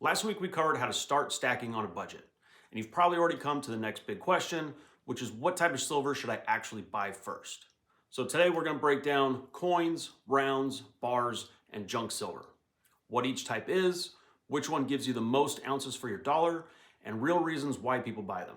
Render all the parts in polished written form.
Last week we covered how to start stacking on a budget. And you've probably already come to the next big question, which is what type of silver should I actually buy first? So today we're going to break down coins, rounds, bars, and junk silver. What each type is, which one gives you the most ounces for your dollar, and real reasons why people buy them.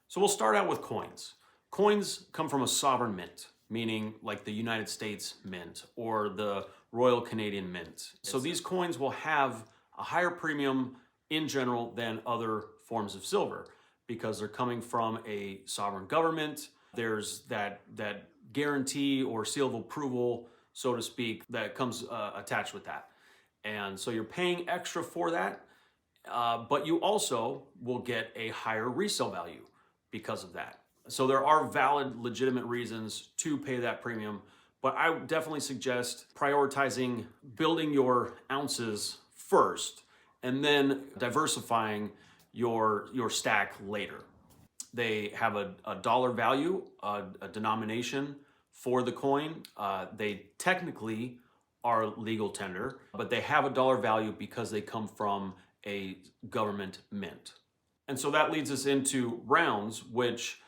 So we'll start out with coins. Coins come from a sovereign mint, meaning like the United States Mint or the Royal Canadian Mint. So these coins will have a higher premium in general than other forms of silver because they're coming from a sovereign government. There's that guarantee or seal of approval, so to speak, that comes attached with that. And so you're paying extra for that, but you also will get a higher resale value because of that. So there are valid, legitimate reasons to pay that premium, but I would definitely suggest prioritizing building your ounces first and then diversifying your stack later. They have a dollar value, a denomination for the coin. They technically are legal tender, but they have a dollar value because they come from a government mint. And so that leads us into rounds, which,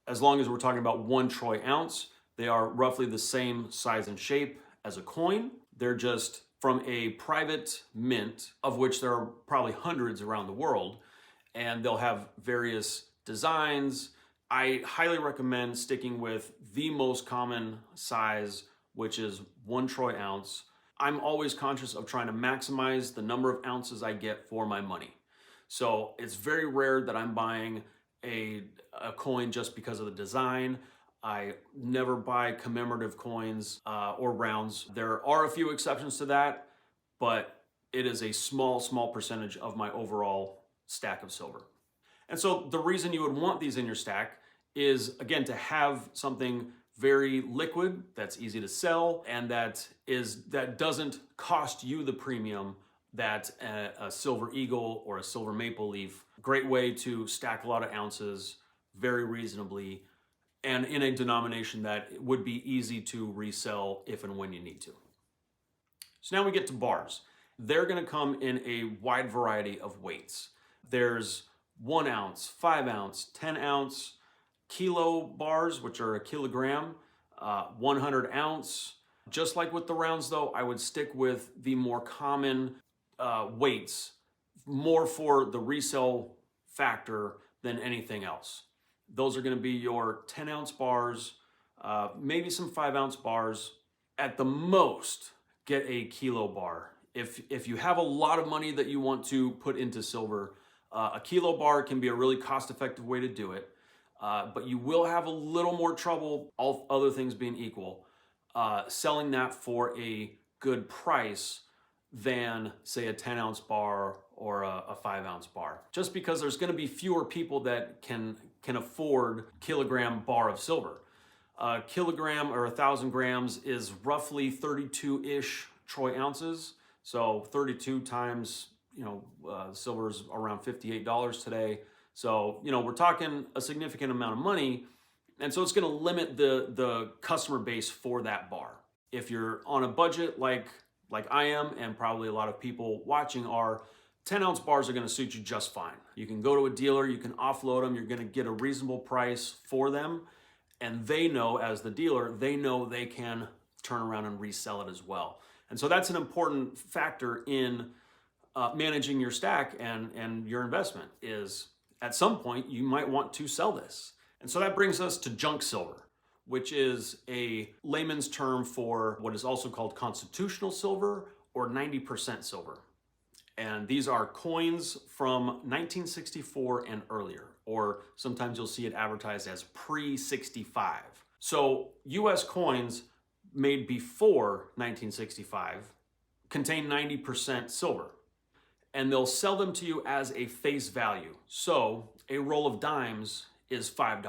as long as we're talking about 1 troy ounce, they are roughly the same size and shape as a coin. They're just from a private mint, of which there are probably hundreds around the world, and they'll have various designs. I highly recommend sticking with the most common size, which is 1 troy ounce. I'm always conscious of trying to maximize the number of ounces I get for my money. So it's very rare that I'm buying a coin just because of the design. I never buy commemorative coins or rounds. There are a few exceptions to that, but it is a small percentage of my overall stack of silver. And so the reason you would want these in your stack is, again, to have something very liquid that's easy to sell and that doesn't cost you the premium that a silver eagle or a silver maple leaf. Great way to stack a lot of ounces very reasonably and in a denomination that would be easy to resell if and when you need to. So now we get to bars. They're going to come in a wide variety of weights. There's 1 ounce, 5 ounce, 10 ounce, kilo bars, which are a kilogram, 100 ounce. Just like with the rounds though, I would stick with the more common weights, more for the resale factor than anything else. Those are going to be your 10 ounce bars, maybe some 5 ounce bars. At the most, get a kilo bar. If you have a lot of money that you want to put into silver, a kilo bar can be a really cost-effective way to do it. But you will have a little more trouble, all other things being equal, selling that for a good price than, say, a 10 ounce bar or a 5 ounce bar. Just because there's going to be fewer people that can afford kilogram bar of silver. A kilogram or 1,000 grams is roughly 32-ish troy ounces. So 32 times, silver's around $58 today. So, we're talking a significant amount of money. And so it's going to limit the customer base for that bar. If you're on a budget like I am, and probably a lot of people watching are, 10 ounce bars are going to suit you just fine. You can go to a dealer, you can offload them, you're going to get a reasonable price for them. And they know, as the dealer, they know they can turn around and resell it as well. And so that's an important factor in managing your stack and your investment is, at some point, you might want to sell this. And so that brings us to junk silver, which is a layman's term for what is also called constitutional silver or 90% silver. And these are coins from 1964 and earlier, or sometimes you'll see it advertised as pre-65. So US coins made before 1965 contain 90% silver. And they'll sell them to you as a face value. So a roll of dimes is $5.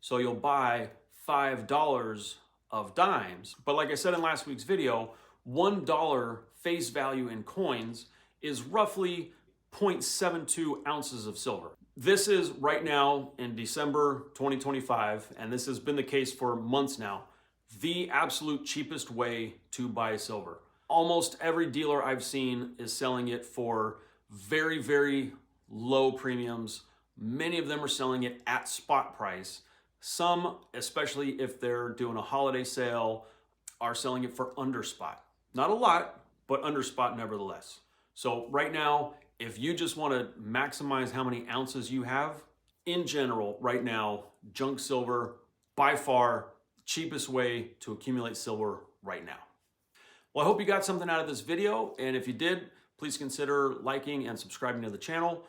So you'll buy $5 of dimes. But like I said in last week's video, $1 face value in coins is roughly 0.72 ounces of silver. This is right now in December 2025, and this has been the case for months now, the absolute cheapest way to buy silver. Almost every dealer I've seen is selling it for very, very low premiums. Many of them are selling it at spot price. Some, especially if they're doing a holiday sale, are selling it for under spot. Not a lot, but under spot nevertheless. So right now, if you just want to maximize how many ounces you have, in general, right now, junk silver, by far, cheapest way to accumulate silver right now. Well, I hope you got something out of this video, and if you did, please consider liking and subscribing to the channel.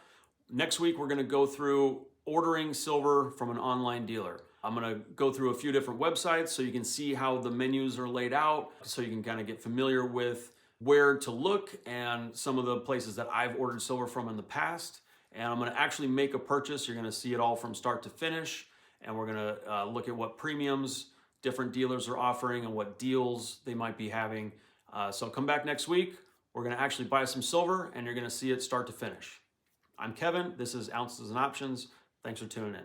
Next week, we're going to go through ordering silver from an online dealer. I'm going to go through a few different websites so you can see how the menus are laid out, so you can kind of get familiar with where to look and some of the places that I've ordered silver from in the past. And I'm going to actually make a purchase. You're going to see it all from start to finish, and we're going to look at what premiums different dealers are offering and what deals they might be having. So come back next week. We're going to actually buy some silver, and you're going to see it start to finish. I'm Kevin. This is Ounces and Options. Thanks for tuning in.